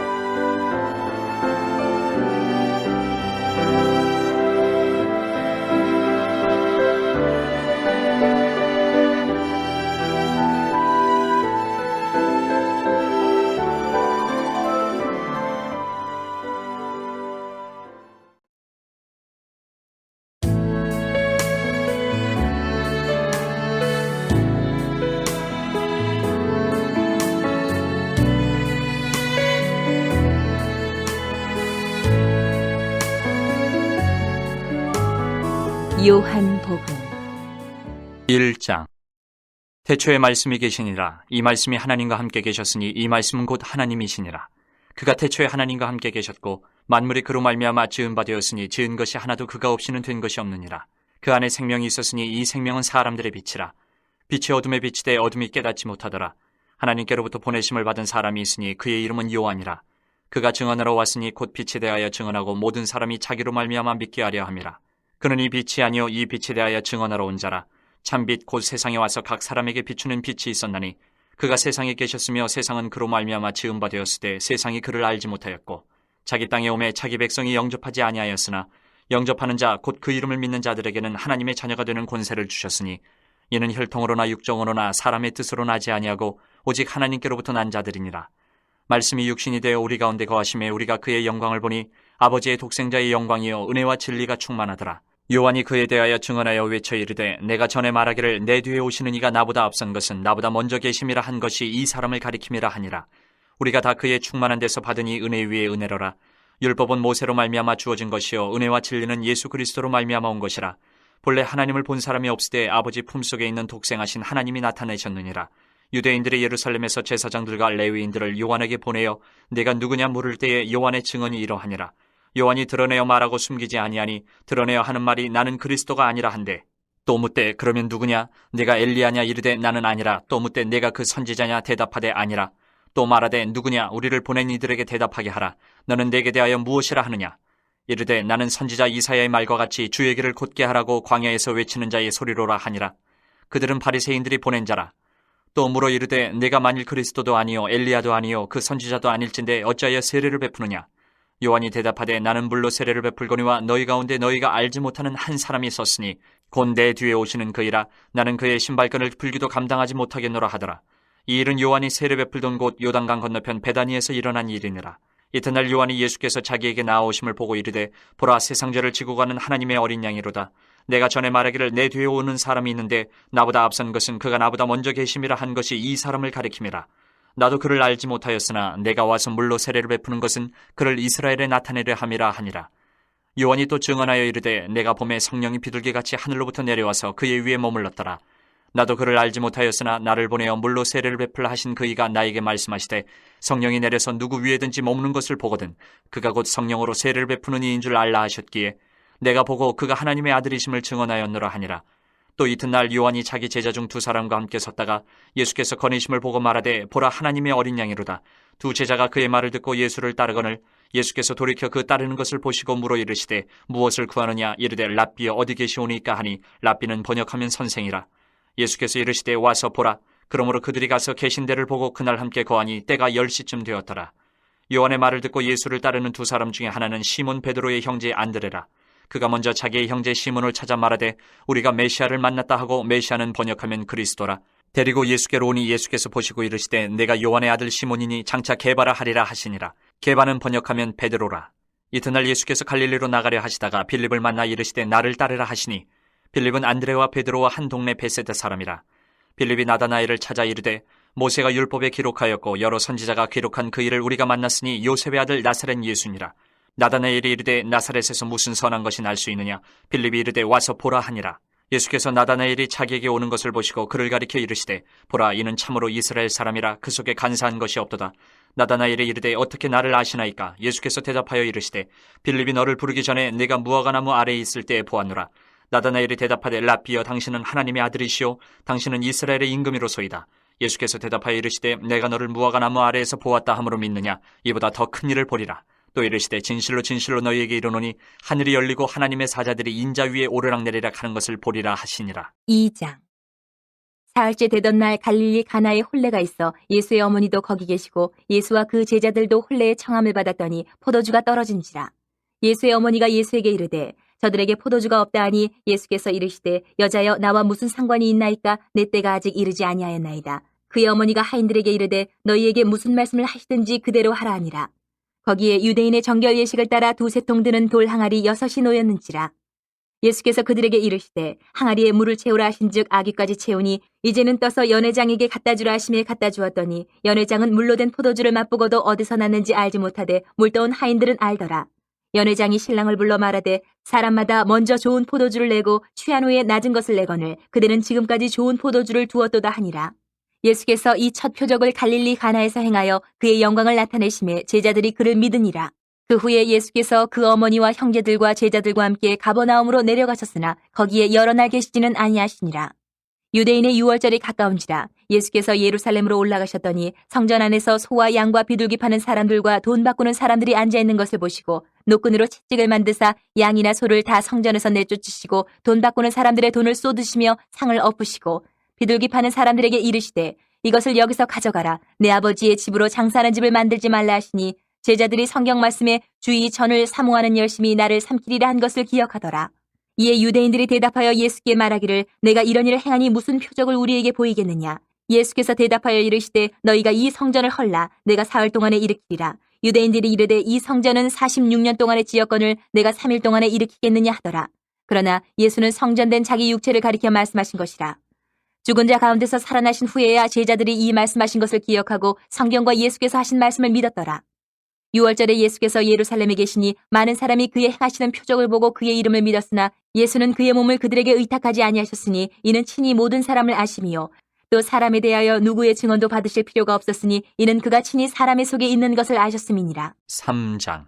요한복음 1장. 태초에 말씀이 계시니라. 이 말씀이 하나님과 함께 계셨으니 이 말씀은 곧 하나님이시니라. 그가 태초에 하나님과 함께 계셨고 만물이 그로 말미암아 지은 바 되었으니 지은 것이 하나도 그가 없이는 된 것이 없느니라. 그 안에 생명이 있었으니 이 생명은 사람들의 빛이라. 빛이 어둠에 비치되 어둠이 깨닫지 못하더라. 하나님께로부터 보내심을 받은 사람이 있으니 그의 이름은 요한이라. 그가 증언하러 왔으니 곧 빛에 대하여 증언하고 모든 사람이 자기로 말미암아 믿게 하려 함이라. 그는 이 빛이 아니요 이 빛에 대하여 증언하러 온 자라. 참빛 곧 세상에 와서 각 사람에게 비추는 빛이 있었나니 그가 세상에 계셨으며 세상은 그로 말미암아 지은 바 되었으되 세상이 그를 알지 못하였고 자기 땅에 오매 자기 백성이 영접하지 아니하였으나 영접하는 자 곧 그 이름을 믿는 자들에게는 하나님의 자녀가 되는 권세를 주셨으니 이는 혈통으로나 육정으로나 사람의 뜻으로 나지 아니하고 오직 하나님께로부터 난 자들이니라. 말씀이 육신이 되어 우리 가운데 거하심에 우리가 그의 영광을 보니 아버지의 독생자의 영광이요 은혜와 진리가 충만하더라. 요한이 그에 대하여 증언하여 외쳐 이르되 내가 전에 말하기를 내 뒤에 오시는 이가 나보다 앞선 것은 나보다 먼저 계심이라 한 것이 이 사람을 가리킴이라 하니라. 우리가 다 그의 충만한 데서 받으니 은혜 위에 은혜로라. 율법은 모세로 말미암아 주어진 것이요 은혜와 진리는 예수 그리스도로 말미암아 온 것이라. 본래 하나님을 본 사람이 없으되 아버지 품속에 있는 독생하신 하나님이 나타내셨느니라. 유대인들이 예루살렘에서 제사장들과 레위인들을 요한에게 보내어 내가 누구냐 물을 때에 요한의 증언이 이러하니라. 요한이 드러내어 말하고 숨기지 아니하니 드러내어 하는 말이 나는 그리스도가 아니라 한데 또 묻되 그러면 누구냐 내가 엘리야냐 이르되 나는 아니라 또 묻되 내가 그 선지자냐 대답하되 아니라 또 말하되 누구냐 우리를 보낸 이들에게 대답하게 하라. 너는 내게 대하여 무엇이라 하느냐 이르되 나는 선지자 이사야의 말과 같이 주의 길을 곧게 하라고 광야에서 외치는 자의 소리로라 하니라. 그들은 바리새인들이 보낸 자라. 또 물어 이르되 내가 만일 그리스도도 아니요 엘리야도 아니요 그 선지자도 아닐진데 어찌하여 세례를 베푸느냐. 요한이 대답하되 나는 물로 세례를 베풀거니와 너희 가운데 너희가 알지 못하는 한 사람이 섰으니 곧 내 뒤에 오시는 그이라. 나는 그의 신발끈을 풀기도 감당하지 못하겠노라 하더라. 이 일은 요한이 세례 베풀던 곳 요단강 건너편 베다니에서 일어난 일이니라. 이튿날 요한이 예수께서 자기에게 나아오심을 보고 이르되 보라 세상죄를 지고 가는 하나님의 어린 양이로다. 내가 전에 말하기를 내 뒤에 오는 사람이 있는데 나보다 앞선 것은 그가 나보다 먼저 계심이라 한 것이 이 사람을 가리킴이라. 나도 그를 알지 못하였으나 내가 와서 물로 세례를 베푸는 것은 그를 이스라엘에 나타내려 함이라 하니라. 요한이 또 증언하여 이르되 내가 봄에 성령이 비둘기같이 하늘로부터 내려와서 그의 위에 머물렀더라. 나도 그를 알지 못하였으나 나를 보내어 물로 세례를 베풀라 하신 그이가 나에게 말씀하시되 성령이 내려서 누구 위에든지 머무는 것을 보거든 그가 곧 성령으로 세례를 베푸는 이인 줄 알라 하셨기에 내가 보고 그가 하나님의 아들이심을 증언하였노라 하니라. 또 이튿날 요한이 자기 제자 중 두 사람과 함께 섰다가 예수께서 거니심을 보고 말하되 보라 하나님의 어린 양이로다. 두 제자가 그의 말을 듣고 예수를 따르거늘 예수께서 돌이켜 그 따르는 것을 보시고 물어 이르시되 무엇을 구하느냐 이르되 랍비여 어디 계시오니까 하니 랍비는 번역하면 선생이라. 예수께서 이르시되 와서 보라. 그러므로 그들이 가서 계신 데를 보고 그날 함께 거하니 때가 10시쯤 되었더라. 요한의 말을 듣고 예수를 따르는 두 사람 중에 하나는 시몬 베드로의 형제 안드레라. 그가 먼저 자기의 형제 시몬을 찾아 말하되 우리가 메시아를 만났다 하고 메시아는 번역하면 그리스도라. 데리고 예수께로 오니 예수께서 보시고 이르시되 내가 요한의 아들 시몬이니 장차 게바라 하리라 하시니라. 게바는 번역하면 베드로라. 이튿날 예수께서 갈릴리로 나가려 하시다가 빌립을 만나 이르시되 나를 따르라 하시니 빌립은 안드레와 베드로와 한 동네 베세다 사람이라. 빌립이 나다나엘을 찾아 이르되 모세가 율법에 기록하였고 여러 선지자가 기록한 그 일을 우리가 만났으니 요셉의 아들 나사렛 예수니라. 나다나엘이 이르되 나사렛에서 무슨 선한 것이 날 수 있느냐. 빌립이 이르되 와서 보라 하니라. 예수께서 나다나엘이 자기에게 오는 것을 보시고 그를 가리켜 이르시되 보라 이는 참으로 이스라엘 사람이라 그 속에 간사한 것이 없도다. 나다나엘이 이르되 어떻게 나를 아시나이까. 예수께서 대답하여 이르시되 빌립이 너를 부르기 전에 내가 무화과나무 아래에 있을 때에 보았노라. 나다나엘이 대답하되 라삐여 당신은 하나님의 아들이시오 당신은 이스라엘의 임금이로소이다. 예수께서 대답하여 이르시되 내가 너를 무화과나무 아래에서 보았다 함으로 믿느냐. 이보다 더 큰 일을 보리라. 또 이르시되 진실로 진실로 너희에게 이르노니 하늘이 열리고 하나님의 사자들이 인자 위에 오르락내리락 하는 것을 보리라 하시니라. 2장. 사흘째 되던 날 갈릴리 가나에 혼례가 있어 예수의 어머니도 거기 계시고 예수와 그 제자들도 혼례의 청함을 받았더니 포도주가 떨어진지라. 예수의 어머니가 예수에게 이르되 저들에게 포도주가 없다 하니 예수께서 이르시되 여자여 나와 무슨 상관이 있나이까 내 때가 아직 이르지 아니하였나이다. 그의 어머니가 하인들에게 이르되 너희에게 무슨 말씀을 하시든지 그대로 하라 하니라. 거기에 유대인의 정결 예식을 따라 2-3통 드는 돌 항아리 6이 놓였는지라. 예수께서 그들에게 이르시되 항아리에 물을 채우라 하신즉 아귀까지 채우니 이제는 떠서 연회장에게 갖다 주라 하심에 갖다 주었더니 연회장은 물로 된 포도주를 맛보고도 어디서 났는지 알지 못하되 물떠온 하인들은 알더라. 연회장이 신랑을 불러 말하되 사람마다 먼저 좋은 포도주를 내고 취한 후에 낮은 것을 내거늘 그대는 지금까지 좋은 포도주를 두었도다 하니라. 예수께서 이 첫 표적을 갈릴리 가나에서 행하여 그의 영광을 나타내심에 제자들이 그를 믿으니라. 그 후에 예수께서 그 어머니와 형제들과 제자들과 함께 가버나움으로 내려가셨으나 거기에 여러 날 계시지는 아니하시니라. 유대인의 유월절이 가까운지라 예수께서 예루살렘으로 올라가셨더니 성전 안에서 소와 양과 비둘기 파는 사람들과 돈 바꾸는 사람들이 앉아있는 것을 보시고 노끈으로 채찍을 만드사 양이나 소를 다 성전에서 내쫓으시고 돈 바꾸는 사람들의 돈을 쏟으시며 상을 엎으시고 비둘기 파는 사람들에게 이르시되 이것을 여기서 가져가라. 내 아버지의 집으로 장사하는 집을 만들지 말라 하시니 제자들이 성경 말씀에 주의 전을 사모하는 열심히 나를 삼키리라 한 것을 기억하더라. 이에 유대인들이 대답하여 예수께 말하기를 내가 이런 일을 행하니 무슨 표적을 우리에게 보이겠느냐. 예수께서 대답하여 이르시되 너희가 이 성전을 헐라. 내가 사흘 동안에 일으키리라. 유대인들이 이르되 이 성전은 46년 동안의 지역건을 내가 3일 동안에 일으키겠느냐 하더라. 그러나 예수는 성전된 자기 육체를 가리켜 말씀하신 것이라. 죽은 자 가운데서 살아나신 후에야 제자들이 이 말씀하신 것을 기억하고 성경과 예수께서 하신 말씀을 믿었더라. 6월절에 예수께서 예루살렘에 계시니 많은 사람이 그의 행하시는 표적을 보고 그의 이름을 믿었으나 예수는 그의 몸을 그들에게 의탁하지 아니하셨으니 이는 친히 모든 사람을 아심이요 또 사람에 대하여 누구의 증언도 받으실 필요가 없었으니 이는 그가 친히 사람의 속에 있는 것을 아셨음이니라. 3장.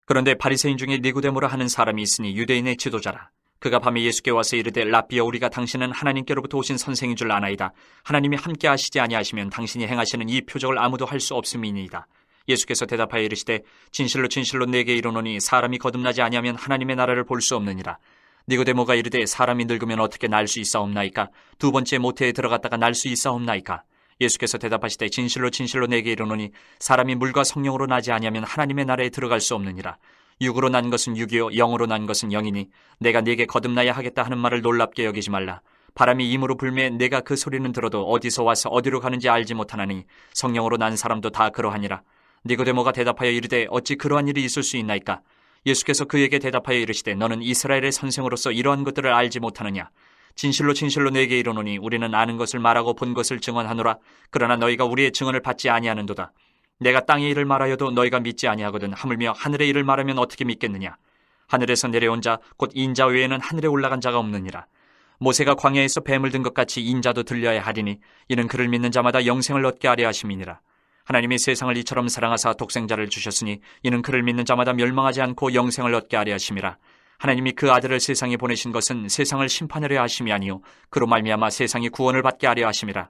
그런데 바리새인 중에 니고데모라 하는 사람이 있으니 유대인의 지도자라. 그가 밤에 예수께 와서 이르되 라삐여 우리가 당신은 하나님께로부터 오신 선생인 줄 아나이다. 하나님이 함께 하시지 아니하시면 당신이 행하시는 이 표적을 아무도 할 수 없음이니이다. 예수께서 대답하여 이르시되 진실로 진실로 내게 이르노니 사람이 거듭나지 아니하면 하나님의 나라를 볼 수 없느니라. 니고데모가 이르되 사람이 늙으면 어떻게 날 수 있사옵나이까? 2번째 모태에 들어갔다가 날 수 있사옵나이까? 예수께서 대답하시되 진실로 진실로 내게 이르노니 사람이 물과 성령으로 나지 아니하면 하나님의 나라에 들어갈 수 없느니라. 육으로 난 것은 육이요 영으로 난 것은 영이니 내가 네게 거듭나야 하겠다 하는 말을 놀랍게 여기지 말라. 바람이 임으로 불매 내가 그 소리는 들어도 어디서 와서 어디로 가는지 알지 못하나니 성령으로 난 사람도 다 그러하니라. 니고데모가 대답하여 이르되 어찌 그러한 일이 있을 수 있나이까? 예수께서 그에게 대답하여 이르시되 너는 이스라엘의 선생으로서 이러한 것들을 알지 못하느냐? 진실로 진실로 내게 이르노니 우리는 아는 것을 말하고 본 것을 증언하노라. 그러나 너희가 우리의 증언을 받지 아니하는도다. 내가 땅의 일을 말하여도 너희가 믿지 아니하거든 하물며 하늘의 일을 말하면 어떻게 믿겠느냐? 하늘에서 내려온 자 곧 인자 외에는 하늘에 올라간 자가 없느니라. 모세가 광야에서 뱀을 든 것 같이 인자도 들려야 하리니 이는 그를 믿는 자마다 영생을 얻게 하려 하심이니라. 하나님이 세상을 이처럼 사랑하사 독생자를 주셨으니 이는 그를 믿는 자마다 멸망하지 않고 영생을 얻게 하려 하심이라. 하나님이 그 아들을 세상에 보내신 것은 세상을 심판하려 하심이 아니요 그로 말미암아 세상이 구원을 받게 하려 하심이라.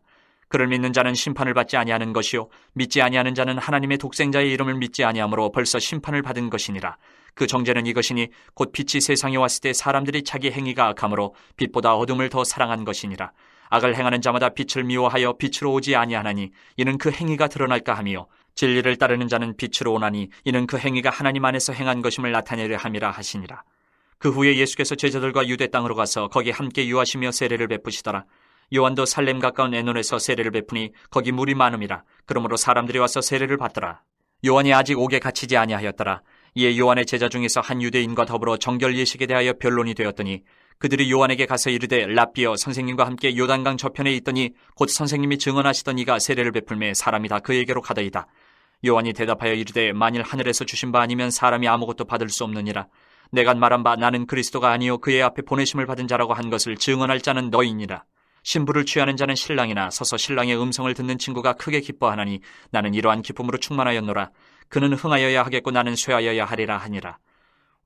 그를 믿는 자는 심판을 받지 아니하는 것이요 믿지 아니하는 자는 하나님의 독생자의 이름을 믿지 아니하므로 벌써 심판을 받은 것이니라. 그 정죄는 이것이니 곧 빛이 세상에 왔을 때 사람들이 자기 행위가 악함으로 빛보다 어둠을 더 사랑한 것이니라. 악을 행하는 자마다 빛을 미워하여 빛으로 오지 아니하나니 이는 그 행위가 드러날까 하며 진리를 따르는 자는 빛으로 오나니 이는 그 행위가 하나님 안에서 행한 것임을 나타내려 함이라 하시니라. 그 후에 예수께서 제자들과 유대 땅으로 가서 거기 함께 유하시며 세례를 베푸시더라. 요한도 살렘 가까운 에논에서 세례를 베푸니 거기 물이 많음이라. 그러므로 사람들이 와서 세례를 받더라. 요한이 아직 옥에 갇히지 아니하였더라. 이에 요한의 제자 중에서 한 유대인과 더불어 정결 예식에 대하여 변론이 되었더니 그들이 요한에게 가서 이르되 랍비여 선생님과 함께 요단강 저편에 있더니 곧 선생님이 증언하시던 이가 세례를 베풀매 사람이 다 그에게로 가더이다. 요한이 대답하여 이르되 만일 하늘에서 주신 바 아니면 사람이 아무것도 받을 수 없느니라. 내가 말한 바 나는 그리스도가 아니요 그의 앞에 보내심을 받은 자라고 한 것을 증언할 자는 너희니라. 신부를 취하는 자는 신랑이나 서서 신랑의 음성을 듣는 친구가 크게 기뻐하나니 나는 이러한 기쁨으로 충만하였노라. 그는 흥하여야 하겠고 나는 쇠하여야 하리라 하니라.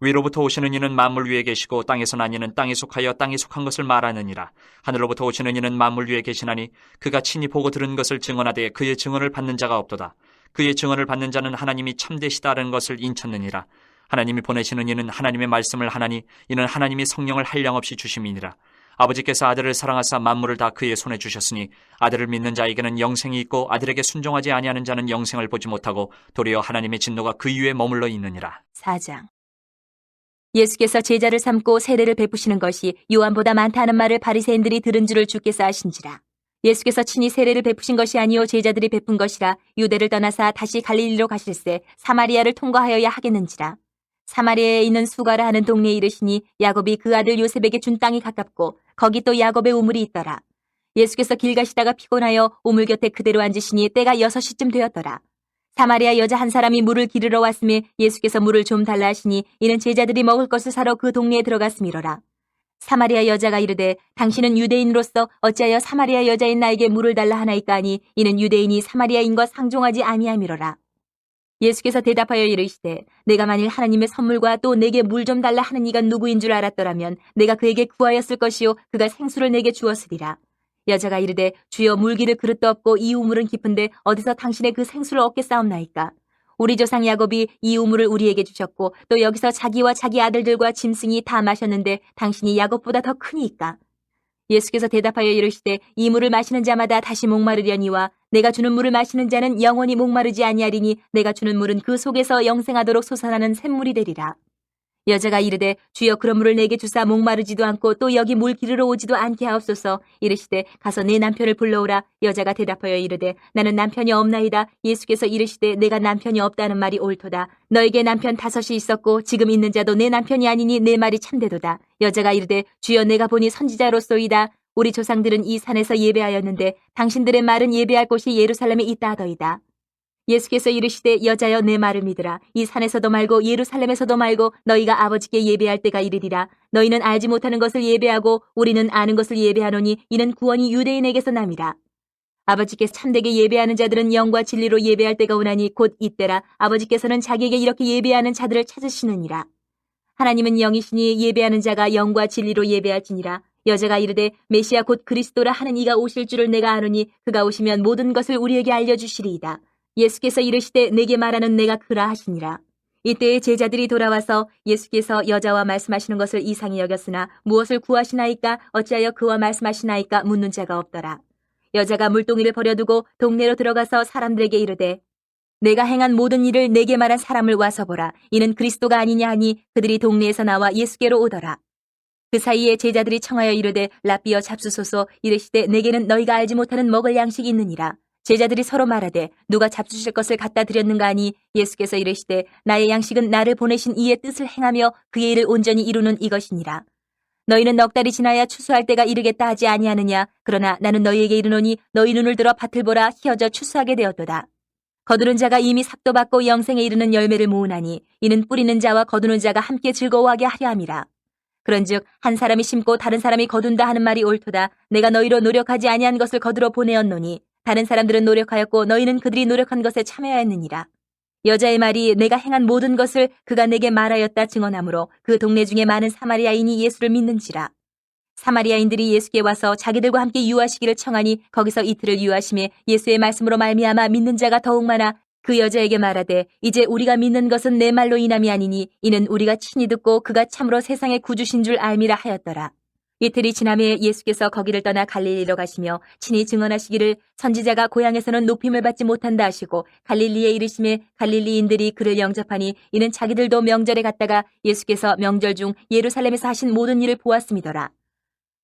위로부터 오시는 이는 만물 위에 계시고 땅에서 난 이는 땅에 속하여 땅에 속한 것을 말하느니라. 하늘로부터 오시는 이는 만물 위에 계시나니 그가 친히 보고 들은 것을 증언하되 그의 증언을 받는 자가 없도다. 그의 증언을 받는 자는 하나님이 참되시다는 것을 인쳤느니라. 하나님이 보내시는 이는 하나님의 말씀을 하나니 이는 하나님이 성령을 한량없이 주심이니라. 아버지께서 아들을 사랑하사 만물을 다 그의 손에 주셨으니 아들을 믿는 자에게는 영생이 있고 아들에게 순종하지 아니하는 자는 영생을 보지 못하고 도리어 하나님의 진노가 그 위에 머물러 있느니라. 4장. 예수께서 제자를 삼고 세례를 베푸시는 것이 요한보다 많다는 말을 바리새인들이 들은 줄을 주께서 아신지라. 예수께서 친히 세례를 베푸신 것이 아니요 제자들이 베푼 것이라 유대를 떠나사 다시 갈릴리로 가실새 사마리아를 통과하여야 하겠는지라. 사마리아에 있는 수가라 하는 동네에 이르시니 야곱이 그 아들 요셉에게 준 땅이 가깝고 거기 또 야곱의 우물이 있더라. 예수께서 길 가시다가 피곤하여 우물 곁에 그대로 앉으시니 때가 6시쯤 되었더라. 사마리아 여자 한 사람이 물을 기르러 왔음에 예수께서 물을 좀 달라 하시니 이는 제자들이 먹을 것을 사러 그 동네에 들어갔음이로라. 사마리아 여자가 이르되 당신은 유대인으로서 어찌하여 사마리아 여자인 나에게 물을 달라 하나이까 하니 이는 유대인이 사마리아인과 상종하지 아니함이로라. 예수께서 대답하여 이르시되 내가 만일 하나님의 선물과 또 내게 물 좀 달라 하는 이가 누구인 줄 알았더라면 내가 그에게 구하였을 것이요 그가 생수를 내게 주었으리라. 여자가 이르되 주여 물기를 그릇도 없고 이 우물은 깊은데 어디서 당신의 그 생수를 얻겠사옵나이까. 우리 조상 야곱이 이 우물을 우리에게 주셨고 또 여기서 자기와 자기 아들들과 짐승이 다 마셨는데 당신이 야곱보다 더 크니이까. 예수께서 대답하여 이르시되 이 물을 마시는 자마다 다시 목마르려니와 내가 주는 물을 마시는 자는 영원히 목마르지 아니하리니 내가 주는 물은 그 속에서 영생하도록 솟아나는 샘물이 되리라. 여자가 이르되 주여 그런 물을 내게 주사 목마르지도 않고 또 여기 물 기르러 오지도 않게 하옵소서. 이르시되 가서 내 남편을 불러오라. 여자가 대답하여 이르되 나는 남편이 없나이다. 예수께서 이르시되 내가 남편이 없다는 말이 옳도다. 너에게 남편 5이 있었고 지금 있는 자도 내 남편이 아니니 내 말이 참되도다. 여자가 이르되 주여 내가 보니 선지자로소이다. 우리 조상들은 이 산에서 예배하였는데 당신들의 말은 예배할 곳이 예루살렘에 있다 하더이다. 예수께서 이르시되 여자여 내 말을 믿으라. 이 산에서도 말고 예루살렘에서도 말고 너희가 아버지께 예배할 때가 이르리라. 너희는 알지 못하는 것을 예배하고 우리는 아는 것을 예배하노니 이는 구원이 유대인에게서 남이라. 아버지께서 참되게 예배하는 자들은 영과 진리로 예배할 때가 오나니 곧 이때라. 아버지께서는 자기에게 이렇게 예배하는 자들을 찾으시느니라. 하나님은 영이시니 예배하는 자가 영과 진리로 예배할지니라. 여자가 이르되 메시아 곧 그리스도라 하는 이가 오실 줄을 내가 아노니 그가 오시면 모든 것을 우리에게 알려주시리이다. 예수께서 이르시되 내게 말하는 내가 그라 하시니라. 이때에 제자들이 돌아와서 예수께서 여자와 말씀하시는 것을 이상히 여겼으나 무엇을 구하시나이까 어찌하여 그와 말씀하시나이까 묻는 자가 없더라. 여자가 물동이를 버려두고 동네로 들어가서 사람들에게 이르되 내가 행한 모든 일을 내게 말한 사람을 와서 보라. 이는 그리스도가 아니냐 하니 그들이 동네에서 나와 예수께로 오더라. 그 사이에 제자들이 청하여 이르되 랍비여 잡수소서. 이르시되 내게는 너희가 알지 못하는 먹을 양식이 있느니라. 제자들이 서로 말하되 누가 잡수실 것을 갖다 드렸는가 하니 예수께서 이르시되 나의 양식은 나를 보내신 이의 뜻을 행하며 그의 일을 온전히 이루는 이것이니라. 너희는 넉 달이 지나야 추수할 때가 이르겠다 하지 아니하느냐. 그러나 나는 너희에게 이르노니 너희 눈을 들어 밭을 보라. 희어져 추수하게 되었도다. 거두는 자가 이미 삭도 받고 영생에 이르는 열매를 모으나니 이는 뿌리는 자와 거두는 자가 함께 즐거워하게 하려 함이라. 그런즉 한 사람이 심고 다른 사람이 거둔다 하는 말이 옳도다. 내가 너희로 노력하지 아니한 것을 거두러 보내었노니 다른 사람들은 노력하였고 너희는 그들이 노력한 것에 참여하였느니라. 여자의 말이 내가 행한 모든 것을 그가 내게 말하였다 증언하므로 그 동네 중에 많은 사마리아인이 예수를 믿는지라. 사마리아인들이 예수께 와서 자기들과 함께 유하시기를 청하니 거기서 이틀을 유하심에 예수의 말씀으로 말미암아 믿는 자가 더욱 많아 그 여자에게 말하되 이제 우리가 믿는 것은 내 말로 인함이 아니니 이는 우리가 친히 듣고 그가 참으로 세상의 구주신 줄 알미라 하였더라. 이틀이 지남에 예수께서 거기를 떠나 갈릴리로 가시며 친히 증언하시기를 선지자가 고향에서는 높임을 받지 못한다 하시고 갈릴리에 이르심에 갈릴리인들이 그를 영접하니 이는 자기들도 명절에 갔다가 예수께서 명절 중 예루살렘에서 하신 모든 일을 보았음이더라.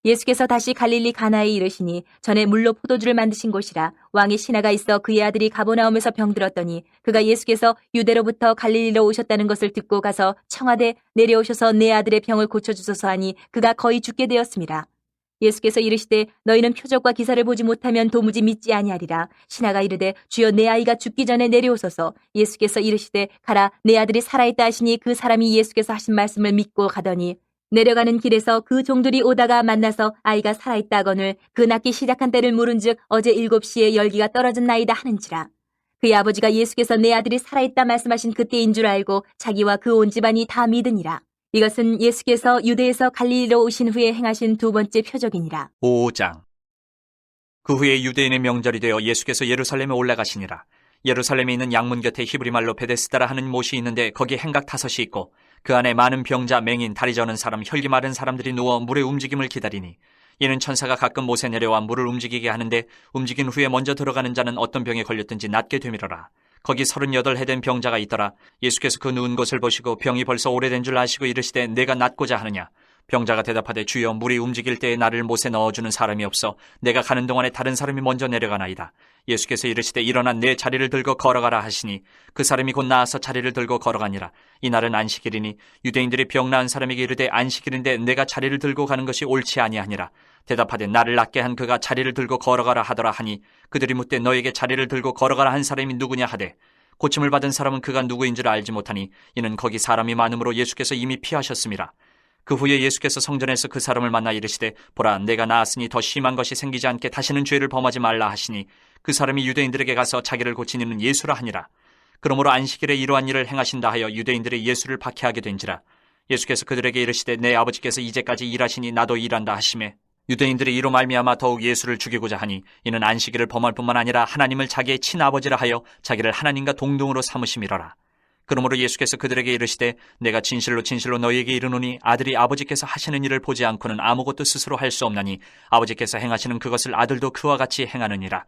예수께서 다시 갈릴리 가나에 이르시니 전에 물로 포도주를 만드신 곳이라 왕의 신하가 있어 그의 아들이 가버나움에서 병들었더니 그가 예수께서 유대로부터 갈릴리로 오셨다는 것을 듣고 가서 청하되 내려오셔서 내 아들의 병을 고쳐주소서 하니 그가 거의 죽게 되었습니다. 예수께서 이르시되 너희는 표적과 기사를 보지 못하면 도무지 믿지 아니하리라. 신하가 이르되 주여 내 아이가 죽기 전에 내려오소서. 예수께서 이르시되 가라 내 아들이 살아있다 하시니 그 사람이 예수께서 하신 말씀을 믿고 가더니 내려가는 길에서 그 종들이 오다가 만나서 아이가 살아있다 하거늘 그 낳기 시작한 때를 물은즉 어제 7시에 열기가 떨어졌나이다 하는지라. 그의 아버지가 예수께서 내 아들이 살아있다 말씀하신 그때인 줄 알고 자기와 그 온 집안이 다 믿으니라. 이것은 예수께서 유대에서 갈릴리로 오신 후에 행하신 두 번째 표적이니라. 5장. 그 후에 유대인의 명절이 되어 예수께서 예루살렘에 올라가시니라. 예루살렘에 있는 양문 곁에 히브리 말로 베데스다라 하는 못이 있는데 거기에 행각 5이 있고 그 안에 많은 병자, 맹인, 다리 저는 사람, 혈기 마른 사람들이 누워 물의 움직임을 기다리니 이는 천사가 가끔 못에 내려와 물을 움직이게 하는데 움직인 후에 먼저 들어가는 자는 어떤 병에 걸렸든지 낫게 되밀어라. 거기 38해 된 병자가 있더라. 예수께서 그 누운 것을 보시고 병이 벌써 오래된 줄 아시고 이르시되 내가 낫고자 하느냐. 병자가 대답하되 주여 물이 움직일 때에 나를 못에 넣어주는 사람이 없어 내가 가는 동안에 다른 사람이 먼저 내려가나이다. 예수께서 이르시되 일어나 내 자리를 들고 걸어가라 하시니 그 사람이 곧 나아서 자리를 들고 걸어가니라. 이날은 안식일이니 유대인들이 병 나은 사람에게 이르되 안식일인데 내가 자리를 들고 가는 것이 옳지 아니하니라. 대답하되 나를 낫게 한 그가 자리를 들고 걸어가라 하더라 하니 그들이 묻되 너에게 자리를 들고 걸어가라 한 사람이 누구냐 하되 고침을 받은 사람은 그가 누구인 줄 알지 못하니 이는 거기 사람이 많음으로 예수께서 이미 피하셨음이라. 그 후에 예수께서 성전에서 그 사람을 만나 이르시되 보라 내가 나았으니 더 심한 것이 생기지 않게 다시는 죄를 범하지 말라 하시니 그 사람이 유대인들에게 가서 자기를 고친 이는 예수라 하니라. 그러므로 안식일에 이러한 일을 행하신다 하여 유대인들이 예수를 박해하게 된지라. 예수께서 그들에게 이르시되 내 아버지께서 이제까지 일하시니 나도 일한다 하시매 유대인들이 이로 말미암아 더욱 예수를 죽이고자 하니 이는 안식일을 범할 뿐만 아니라 하나님을 자기의 친아버지라 하여 자기를 하나님과 동등으로 삼으심이러라. 그러므로 예수께서 그들에게 이르시되 내가 진실로 진실로 너희에게 이르노니 아들이 아버지께서 하시는 일을 보지 않고는 아무것도 스스로 할 수 없나니 아버지께서 행하시는 그것을 아들도 그와 같이 행하느니라.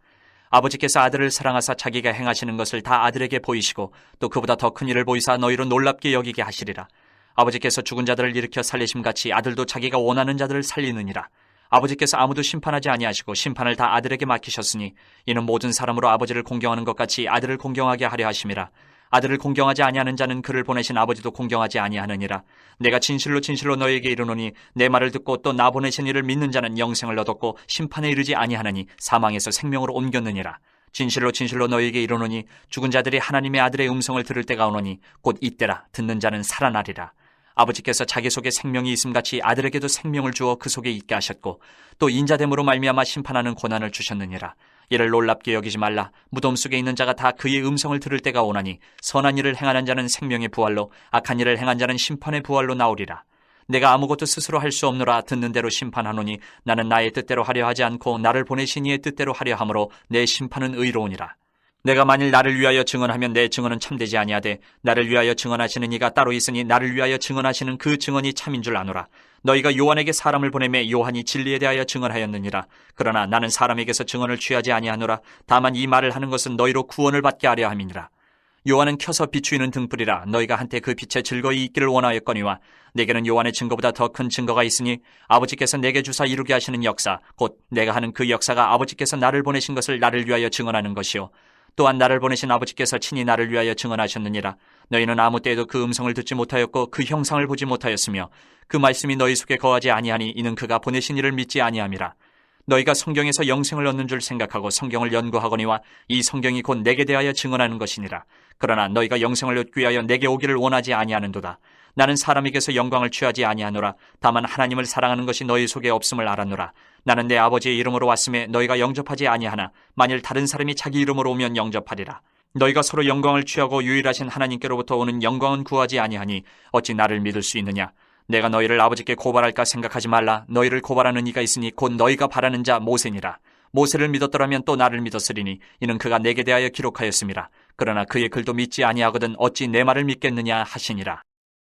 아버지께서 아들을 사랑하사 자기가 행하시는 것을 다 아들에게 보이시고 또 그보다 더 큰 일을 보이사 너희로 놀랍게 여기게 하시리라. 아버지께서 죽은 자들을 일으켜 살리심같이 아들도 자기가 원하는 자들을 살리느니라. 아버지께서 아무도 심판하지 아니하시고 심판을 다 아들에게 맡기셨으니 이는 모든 사람으로 아버지를 공경하는 것 같이 아들을 공경하게 하려 하심이라. 아들을 공경하지 아니하는 자는 그를 보내신 아버지도 공경하지 아니하느니라. 내가 진실로 진실로 너희에게 이르노니 내 말을 듣고 또 나 보내신 이를 믿는 자는 영생을 얻었고 심판에 이르지 아니하느니 사망에서 생명으로 옮겼느니라. 진실로 진실로 너희에게 이르노니 죽은 자들이 하나님의 아들의 음성을 들을 때가 오노니 곧 이때라. 듣는 자는 살아나리라. 아버지께서 자기 속에 생명이 있음같이 아들에게도 생명을 주어 그 속에 있게 하셨고 또 인자됨으로 말미암아 심판하는 고난을 주셨느니라. 이를 놀랍게 여기지 말라. 무덤 속에 있는 자가 다 그의 음성을 들을 때가 오나니 선한 일을 행하는 자는 생명의 부활로 악한 일을 행한 자는 심판의 부활로 나오리라. 내가 아무것도 스스로 할 수 없노라. 듣는 대로 심판하노니 나는 나의 뜻대로 하려 하지 않고 나를 보내신 이의 뜻대로 하려 함으로 내 심판은 의로우니라. 내가 만일 나를 위하여 증언하면 내 증언은 참되지 아니하되 나를 위하여 증언하시는 이가 따로 있으니 나를 위하여 증언하시는 그 증언이 참인 줄 아노라. 너희가 요한에게 사람을 보내매 요한이 진리에 대하여 증언하였느니라. 그러나 나는 사람에게서 증언을 취하지 아니하노라. 다만 이 말을 하는 것은 너희로 구원을 받게 하려 함이니라. 요한은 켜서 비추이는 등불이라. 너희가 한때 그 빛에 즐거이 있기를 원하였거니와 내게는 요한의 증거보다 더 큰 증거가 있으니 아버지께서 내게 주사 이루게 하시는 역사 곧 내가 하는 그 역사가 아버지께서 나를 보내신 것을 나를 위하여 증언하는 것이요 또한 나를 보내신 아버지께서 친히 나를 위하여 증언하셨느니라. 너희는 아무 때에도 그 음성을 듣지 못하였고 그 형상을 보지 못하였으며 그 말씀이 너희 속에 거하지 아니하니 이는 그가 보내신 이를 믿지 아니함이라. 너희가 성경에서 영생을 얻는 줄 생각하고 성경을 연구하거니와 이 성경이 곧 내게 대하여 증언하는 것이니라. 그러나 너희가 영생을 얻기 위하여 내게 오기를 원하지 아니하는도다. 나는 사람에게서 영광을 취하지 아니하노라. 다만 하나님을 사랑하는 것이 너희 속에 없음을 알았노라. 나는 내 아버지의 이름으로 왔음에 너희가 영접하지 아니하나 만일 다른 사람이 자기 이름으로 오면 영접하리라. 너희가 서로 영광을 취하고 유일하신 하나님께로부터 오는 영광은 구하지 아니하니 어찌 나를 믿을 수 있느냐. 내가 너희를 아버지께 고발할까 생각하지 말라. 너희를 고발하는 이가 있으니 곧 너희가 바라는 자 모세니라. 모세를 믿었더라면 또 나를 믿었으리니 이는 그가 내게 대하여 기록하였음이라. 그러나 그의 글도 믿지 아니하거든 어찌 내 말을 믿겠느냐 하시니라.